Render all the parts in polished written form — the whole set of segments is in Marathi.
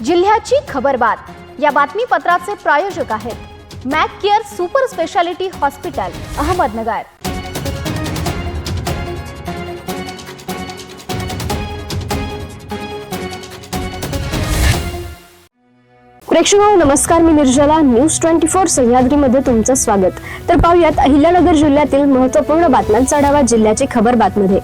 जिल्ह्याची खबरबात या बातमीपत्राचे प्रायोजक आहेत Mac Care super speciality hospital Ahmednagar. प्रेक्षकांनो नमस्कार, मी निर्जला। न्यूज 24 सह्याद्रीमध्ये तुमचं स्वागत। तर पाहूयात अहिल्यानगर जिल्ह्यातील महत्त्वपूर्ण बातम्यांचा आढावा जिल्ह्याची खबरबातमध्ये।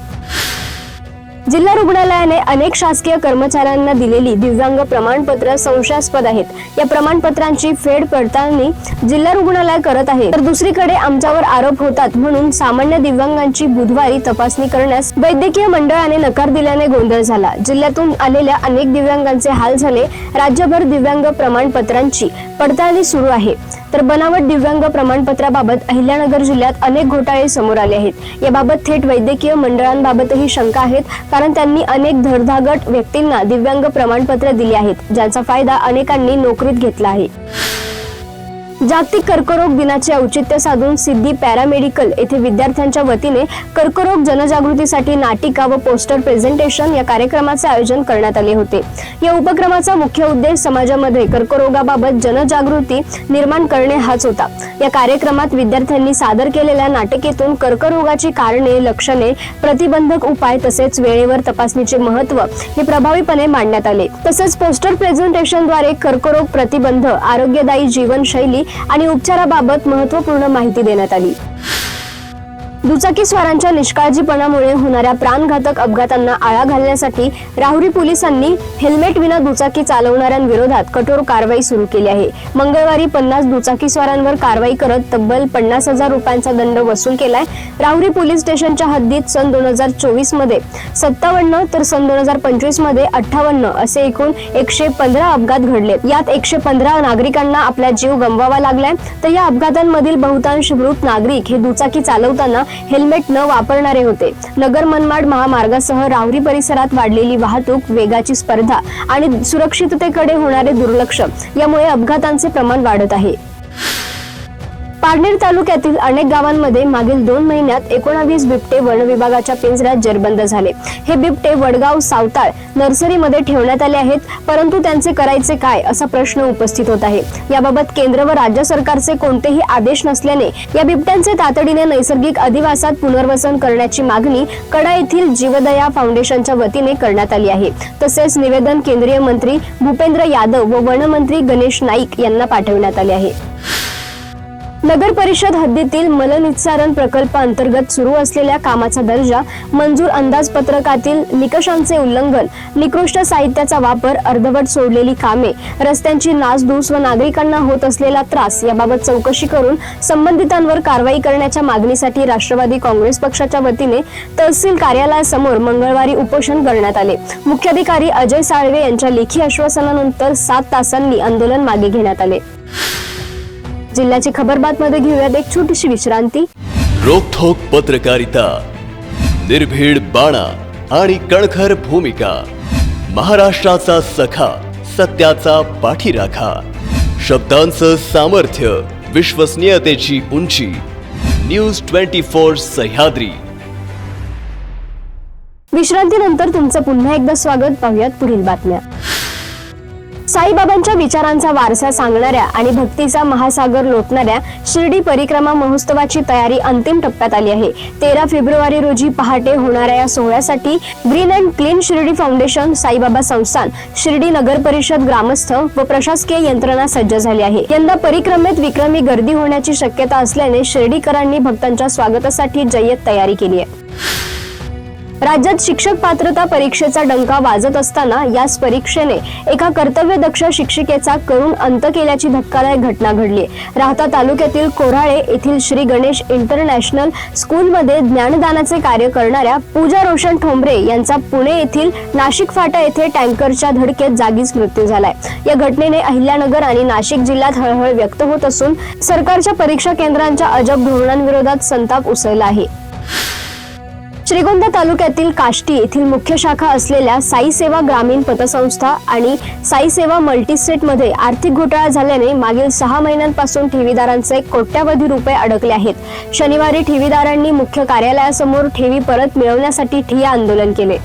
जिल्हा रुग्णालयाने अनेक शासकीय कर्मचाऱ्यांना दिलेली दिव्यांग प्रमाणपत्र संशयास्पद आहेत। या प्रमाणपत्रांची फेड पडताळणी जिल्हा रुग्णालय करत आहे, तर दुसरीकडे आमच्यावर आरोप होतात म्हणून सामान्य दिव्यांगांची बुधवारी तपासणी करण्यास वैद्यकीय मंडळाने नकार दिल्याने गोंधळ झाला। जिल्ह्यातून आलेल्या अनेक दिव्यांगांचे हाल झाले। राज्यभर दिव्यांग प्रमाणपत्रांची पडताळणी सुरू आहे, तर बनावट दिव्यांग प्रमाणपत्राबाबत अहिल्यानगर जिल्ह्यात अनेक घोटाळे समोर आले आहेत। याबाबत थेट वैद्यकीय मंडळांबाबतही शंका आहेत, कारण त्यांनी अनेक धडधाकट व्यक्तींना दिव्यांग प्रमाणपत्र दिली आहेत, ज्याचा फायदा अनेकांनी नोकरीत घेतला आहे। जागतिक कर्करोग दिनाचे औचित्य साधून सिद्धी पॅरामेडिकल येथे विद्यार्थ्यांच्या वतीने कर्करोग जनजागृतीसाठी नाटिका व पोस्टर प्रेझेंटेशन या कार्यक्रमाचे आयोजन करण्यात आले होते। या उपक्रमाचा मुख्य उद्देश समाजामध्ये कर्करोगाबाबत जनजागृती निर्माण करणे हाच होता। या कार्यक्रमात विद्यार्थ्यांनी सादर केलेल्या नाटिकेतून कर्करोगाची कारणे, लक्षणे, प्रतिबंधक उपाय तसेच वेळेवर तपासणीचे महत्त्व हे प्रभावीपणे मांडण्यात आले। तसेच पोस्टर प्रेझेंटेशनद्वारे कर्करोग प्रतिबंध, आरोग्यदायी जीवनशैली आणि उपचाराबाबत महत्त्वपूर्ण माहिती देण्यात आली। दुचाकी स्वारांच्या निष्काळजीपणामुळे होणाऱ्या प्राणघातक अपघातांना आळा घालण्यासाठी राहुरी पोलिसांनी हेल्मेट विना दुचाकी चालवणाऱ्यांविरोधात कठोर कारवाई सुरू केली आहे। मंगळवारी 50 दुचाकी स्वारांवर कारवाई करत तब्बल 50,000 रुपयांचा दंड वसूल केलाय। राहुरी पोलीस स्टेशनच्या हद्दीत सन 2024 मध्ये 57 तर सन 2025 मध्ये 58 असे एकूण 115 अपघात घडले। यात 115 नागरिकांना आपला जीव गमवावा लागलाय, तर या अपघातांमधील बहुतांश मृत नागरिक हे दुचाकी चालवताना हेल्मेट न वापरणारे होते। नगर मनमाड महामार्गासह राहुरी परिसरात वाढलेली वाहतूक, वेगाची स्पर्धा आणि सुरक्षिततेकडे होणारे दुर्लक्ष यामुळे अपघातांचे प्रमाण वाढत आहे। पारनेर तालुक्यातील अनेक गावांमध्ये मागील 2 महिन्यात 19 बिबटे वन विभागाच्या पिंजऱ्यात जेरबंद झाले। हे बिबटे वडगाव सावताळ नर्सरीमध्ये ठेवण्यात आले आहेत, परंतु त्यांचे करायचे काय असा प्रश्न उपस्थित होत आहे। याबाबत केंद्र व राज्य सरकारचे कोणतेही आदेश नसल्याने या बिबट्यांचे तातडीने नैसर्गिक अधिवासात पुनर्वसन करण्याची मागणी कडा येथील जीवदया फाउंडेशनच्या वतीने करण्यात आली आहे। तसेच निवेदन केंद्रीय मंत्री भूपेंद्र यादव व वनमंत्री गणेश नाईक यांना पाठवण्यात आले आहे। नगर परिषद हद्दीतील मलनिस्सारण प्रकल्पाअंतर्गत सुरू असलेल्या कामाचा दर्जा, मंजूर अंदाजपत्रकातील निकषांचे उल्लंघन, निकृष्ट साहित्याचा वापर, अर्धवट सोडलेली कामे, रस्त्यांची नासधूस व नागरिकांना होत असलेला त्रास याबाबत चौकशी करून संबंधितांवर कारवाई करण्याच्या मागणीसाठी राष्ट्रवादी काँग्रेस पक्षाच्या वतीने तहसील कार्यालयासमोर मंगळवारी उपोषण करण्यात आले। मुख्याधिकारी अजय साळवे यांच्या लेखी आश्वासनानंतर 7 तासांनी आंदोलन मागे घेण्यात आले। जिल्ह्याची खबरबातमध्ये घेऊयात एक छोटीशी विश्रांती। रोखोक पत्रकारिता, निर्भीड बाणा आणि कणखर भूमिका, महाराष्ट्राचा सखा, सत्याचा पाठीराखा, शब्दांचं सामर्थ्य, विश्वसनीयतेची उंची। न्यूज 24 सह्याद्री। विश्रांतीनंतर तुमचं पुन्हा एकदा स्वागत। पाहूयात पुढील बातम्या। साईबाबांच्या विचारांचा वारसा सांगणाऱ्या आणि भक्तीचा महासागर लोटणाऱ्या शिर्डी परिक्रमा महोत्सवाची तयारी अंतिम टप्प्यात आली आहे। 13 फेब्रुवारी रोजी पहाटे होणाऱ्या या सोहळ्यासाठी green and clean Shirdi foundation, Saibaba संस्थान, शिर्डी नगर परिषद, ग्रामस्थ व प्रशासकीय यंत्रणा सज्ज झाली आहे। यंदा परिक्रमेत विक्रमी गर्दी होण्याची शक्यता असल्याने शिर्डीकरांनी भक्तांच्या स्वागतासाठी जय्यत तयारी केली आहे। राज्यात शिक्षक पात्रता परीक्षेचा डंका वाजत असताना याच परीक्षेने एका कर्तव्यदक्ष शिक्षिकेचा करुण अंत केल्याची धक्कादायक घटना घडली। राहता तालुक्यातील कोराळे येथील श्री गणेश इंटरनॅशनल स्कूलमध्ये ज्ञानदानाचे कार्य करणाऱ्या पूजा रोशन ठोंबरे यांचा पुणे येथील नाशिक फाटा येथे टँकरच्या धडकेत जागीच मृत्यू झालाय। या घटनेने अहिल्यानगर आणि नाशिक जिल्ह्यात हळहळ व्यक्त होत असून सरकारच्या परीक्षा केंद्रांच्या अजब धोरणांविरोधात संताप उसळला आहे। श्रीगोंदा तालुक्यातील काष्टी येथील मुख्य शाखा असलेल्या साई सेवा ग्रामीण पतसंस्था आणि साई सेवा मल्टीस्टेटमध्ये आर्थिक घोटाळा झाल्याने मागील 6 महिन्यांपासून ठेवीदारांचे कोट्यावधी रुपये अडकले आहेत। शनिवारी ठेवीदारांनी मुख्य कार्यालयासमोर ठेवी परत मिळवण्यासाठी ठिय्या आंदोलन केले।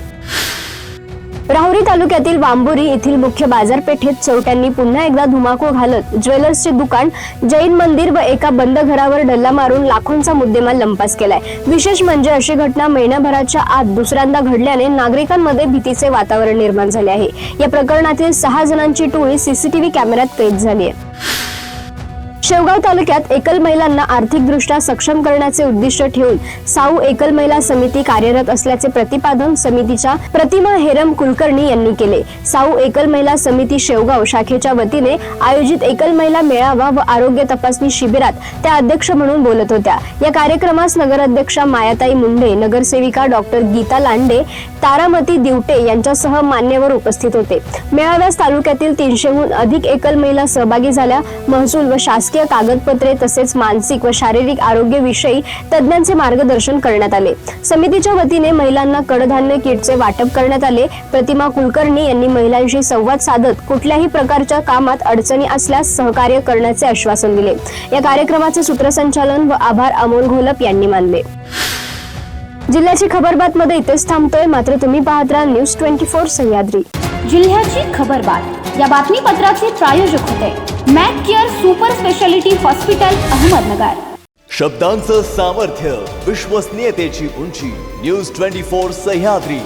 राहुरी तालुक्यातील वांबोरी येथील मुख्य बाजारपेठेत चोरट्यांनी पुन्हा एकदा धुमाकूळ घालत ज्वेलर्सचे दुकान, जैन मंदिर व एका बंद घरावर डल्ला मारून लाखोंचा मुद्देमाल लंपास केलाय। विशेष म्हणजे अशी घटना महिनाभराच्या आत दुसऱ्यांदा घडल्याने नागरिकांमध्ये भीतीचे वातावरण निर्माण झाले आहे। या प्रकरणातील 6 जणांची टोळी सीसीटीव्ही कॅमेऱ्यात कैद झाली आहे। शेवगाव तालुक्यात एकल महिलांना आर्थिकदृष्ट्या सक्षम करण्याचे उद्दिष्ट ठेवून साऊ एकल महिला समिती कार्यरत असल्याचे प्रतिपादन समितीच्या प्रतिमा हेरम कुलकर्णी यांनी केले। साऊ एकल महिला समिती शेवगाव शाखेच्या वतीने आयोजित एकल महिला मेळावा व आरोग्य तपासणी शिबिरात त्या अध्यक्ष म्हणून बोलत होत्या। या कार्यक्रमास नगराध्यक्षा मायाताई मुंडे, नगरसेविका डॉक्टर गीता लांडे, तारामती दिवटे यांच्यासह मान्यवर उपस्थित होते। मेळाव्यास तालुक्यातील 300हून अधिक एकल महिला सहभागी झाल्या। महसूल व शासकीय कागदपत्रे तसेच मानसिक व शारीरिक आरोग्य विषयी तज्ञांचे मार्गदर्शन करण्यात आले। समितीच्या वतीने महिलांना कडधान्य किटचे वाटप करण्यात आले। प्रतिमा कुलकर्णी यांनी महिलांशी संवाद साधत कुठल्याही प्रकारच्या कामात अडचणी असल्यास सहकार्य करण्याचे आश्वासन दिले। या कार्यक्रमाचे सूत्रसंचालन व आभार अमोल घोलप यांनी मानले। जिल्ह्याची खबरबातमध्ये इथेच थांबतोय, मात्र तुम्ही पाहत राहा न्यूज 24 सह्याद्री। जिल्ह्याची खबरबात या बातमीपत्राचे प्रायोजक होते Mac Care super speciality hospital, Ahmednagar. शब्दांचं सामर्थ्य, विश्वसनीयतेची उंची, न्यूज 24 सह्याद्री।